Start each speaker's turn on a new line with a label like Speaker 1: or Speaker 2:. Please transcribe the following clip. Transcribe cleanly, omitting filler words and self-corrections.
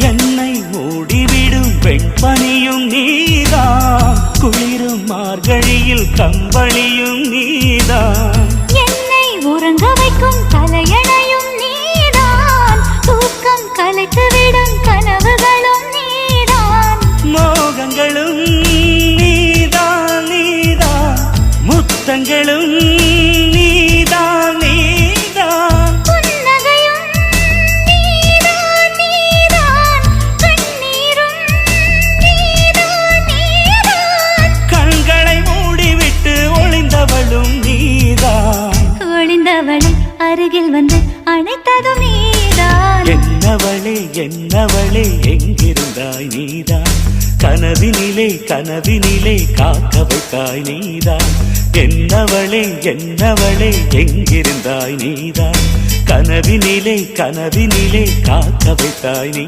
Speaker 1: என்னை மூடிவிடும் வெண்பனியும் நீதான், குளிரும் மார்கழியில் கம்பளியும் நீதான்,
Speaker 2: என்னை உறங்க வைக்கும் தலையணையும் நீதான், தூக்கம் கலைத்துவிடும் கனவுகளும் நீதான்,
Speaker 1: மோகங்களும் நீதான் நீதான், முத்தங்களும் நீதான் நீதான்,
Speaker 2: புன்னகையும் நீதான் நீதான், கண்ணீரும் நீதான் நீதான்,
Speaker 1: கண்களை மூடிவிட்டு ஒளிந்தவளும் நீதான்,
Speaker 2: ஒளிந்தவளை அருகில் வந்து அணைத்ததும் நீதான்,
Speaker 1: என்னவளே என்னவளே எங்கிருந்தாய் நீதான், கனவினிலே கனவினிலே காக்க வைத்தாய் நீதான், என்னவளே என்னவளே எங்கிருந்தாய் நீதான், கனவினிலே கனவினிலே காக்க வைத்தாய் நீ